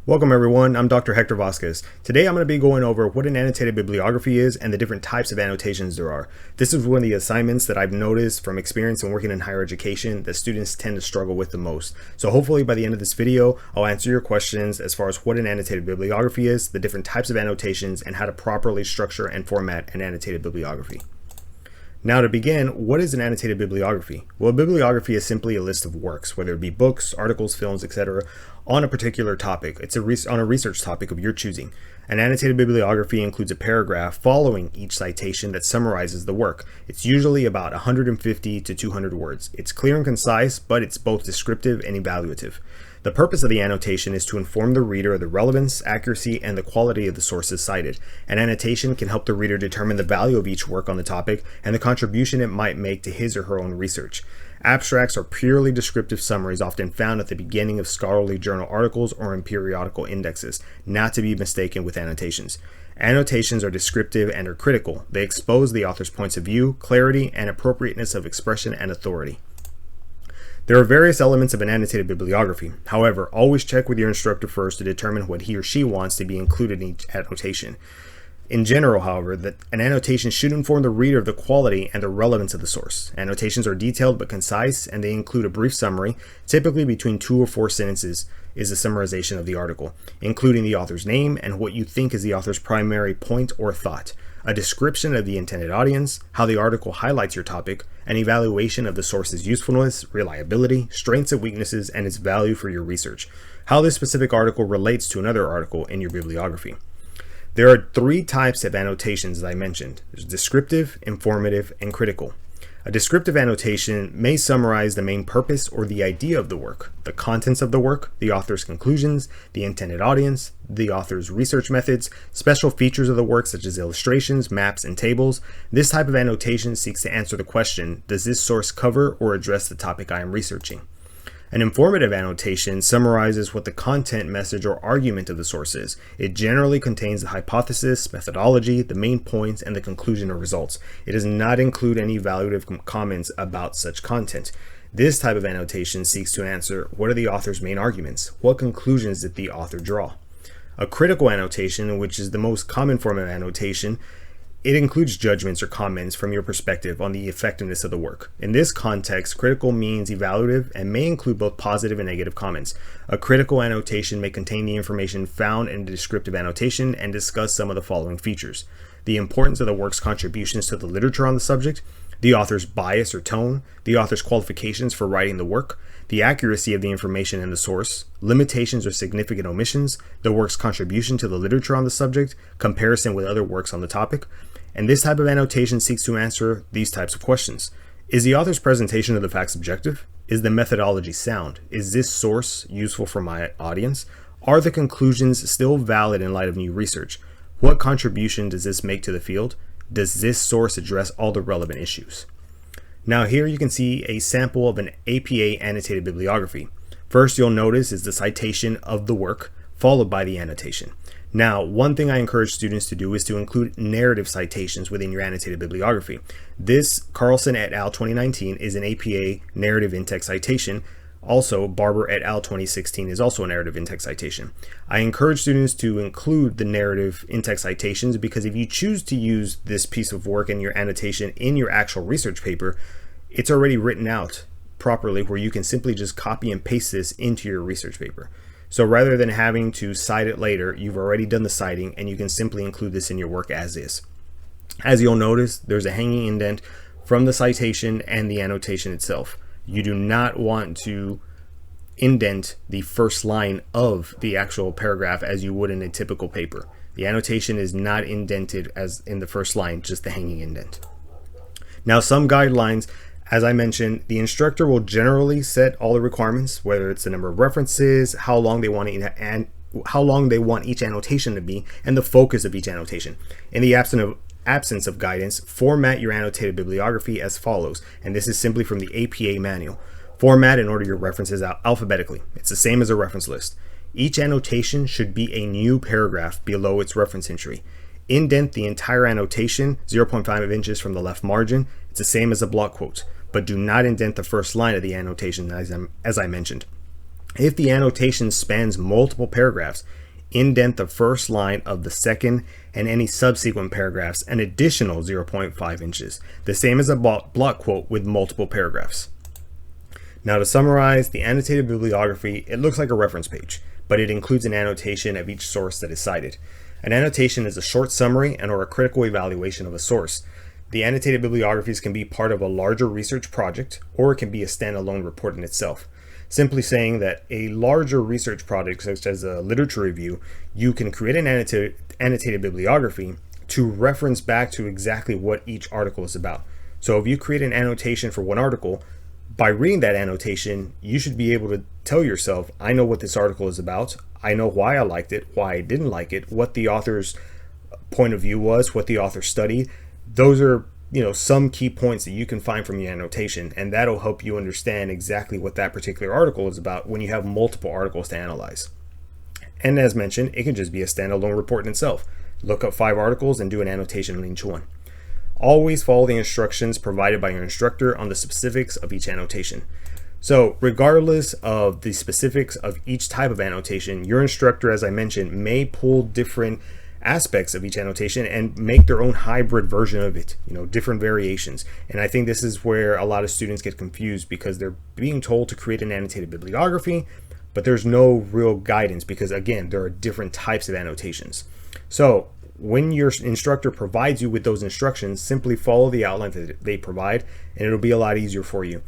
Welcome everyone, I'm Dr. Hector Vasquez. Today I'm going to be going over what an annotated bibliography is and the different types of annotations there are. This is one of the assignments that I've noticed from experience in working in higher education that students tend to struggle with the most. So hopefully by the end of this video, I'll answer your questions as far as what an annotated bibliography is, the different types of annotations, and how to properly structure and format an annotated bibliography. Now to begin, what is an annotated bibliography? Well, a bibliography is simply a list of works, whether it be books, articles, films, etc., on a particular topic. It's on a research topic of your choosing. An annotated bibliography includes a paragraph following each citation that summarizes the work. It's usually about 150 to 200 words. It's clear and concise, but it's both descriptive and evaluative. The purpose of the annotation is to inform the reader of the relevance, accuracy, and the quality of the sources cited. An annotation can help the reader determine the value of each work on the topic and the contribution it might make to his or her own research. Abstracts are purely descriptive summaries often found at the beginning of scholarly journal articles or in periodical indexes, not to be mistaken with annotations. Annotations are descriptive and are critical. They expose the author's points of view, clarity, and appropriateness of expression and authority. There are various elements of an annotated bibliography. However, always check with your instructor first to determine what he or she wants to be included in each annotation. In general, however, an annotation should inform the reader of the quality and the relevance of the source. Annotations are detailed but concise, and they include a brief summary, typically between 2 or 4 sentences is a summarization of the article, including the author's name and what you think is the author's primary point or thought, a description of the intended audience, how the article highlights your topic, an evaluation of the source's usefulness, reliability, strengths and weaknesses, and its value for your research, how this specific article relates to another article in your bibliography. There are 3 types of annotations that I mentioned. There's descriptive, informative, and critical. A descriptive annotation may summarize the main purpose or the idea of the work, the contents of the work, the author's conclusions, the intended audience, the author's research methods, special features of the work such as illustrations, maps, and tables. This type of annotation seeks to answer the question, does this source cover or address the topic I am researching? An informative annotation summarizes what the content, message, or argument of the source is. It generally contains the hypothesis, methodology, the main points, and the conclusion or results. It does not include any evaluative comments about such content. This type of annotation seeks to answer, what are the author's main arguments? What conclusions did the author draw? A critical annotation, which is the most common form of annotation, it includes judgments or comments from your perspective on the effectiveness of the work. In this context, critical means evaluative and may include both positive and negative comments. A critical annotation may contain the information found in a descriptive annotation and discuss some of the following features: the importance of the work's contributions to the literature on the subject, the author's bias or tone, the author's qualifications for writing the work, the accuracy of the information in the source, limitations or significant omissions, the work's contribution to the literature on the subject, comparison with other works on the topic. And this type of annotation seeks to answer these types of questions. Is the author's presentation of the facts objective? Is the methodology sound? Is this source useful for my audience? Are the conclusions still valid in light of new research? What contribution does this make to the field? Does this source address all the relevant issues? Now here you can see a sample of an APA annotated bibliography. First you'll notice is the citation of the work, followed by the annotation. Now, one thing I encourage students to do is to include narrative citations within your annotated bibliography. This Carlson et al. 2019 is an APA narrative in-text citation. Also, Barber et al. 2016 is also a narrative in-text citation. I encourage students to include the narrative in-text citations because if you choose to use this piece of work in your annotation in your actual research paper, it's already written out properly where you can simply just copy and paste this into your research paper. So rather than having to cite it later, you've already done the citing and you can simply include this in your work as is. As you'll notice, there's a hanging indent from the citation and the annotation itself. You do not want to indent the first line of the actual paragraph as you would in a typical paper. The annotation is not indented as in the first line, just the hanging indent. Now, some guidelines, as I mentioned, the instructor will generally set all the requirements, whether it's the number of references, how long they want each annotation to be, and the focus of each annotation. In the absence of guidance, format your annotated bibliography as follows, and this is simply from the APA manual. Format and order your references alphabetically. It's the same as a reference list. Each annotation should be a new paragraph below its reference entry. Indent the entire annotation 0.5 inches from the left margin. It's the same as a block quote, but do not indent the first line of the annotation as I mentioned. If the annotation spans multiple paragraphs, indent the first line of the second and any subsequent paragraphs an additional 0.5 inches, the same as a block quote with multiple paragraphs. Now to summarize, the annotated bibliography, it looks like a reference page, but it includes an annotation of each source that is cited. An annotation is a short summary and or a critical evaluation of a source. The annotated bibliographies can be part of a larger research project, or it can be a standalone report in itself. Simply saying that a larger research project, such as a literature review, you can create an annotated bibliography to reference back to exactly what each article is about. So if you create an annotation for one article, by reading that annotation, you should be able to tell yourself, I know what this article is about, I know why I liked it, why I didn't like it, what the author's point of view was, what the author studied. Those are some key points that you can find from your annotation, and that'll help you understand exactly what that particular article is about when you have multiple articles to analyze. And as mentioned, it can just be a standalone report in itself. Look up 5 articles and do an annotation on each one. Always follow the instructions provided by your instructor on the specifics of each annotation. So regardless of the specifics of each type of annotation, your instructor, as I mentioned, may pull different aspects of each annotation and make their own hybrid version of it, different variations. And I think this is where a lot of students get confused, because they're being told to create an annotated bibliography, but there's no real guidance, because again, there are different types of annotations. So when your instructor provides you with those instructions, simply follow the outline that they provide, and it'll be a lot easier for you.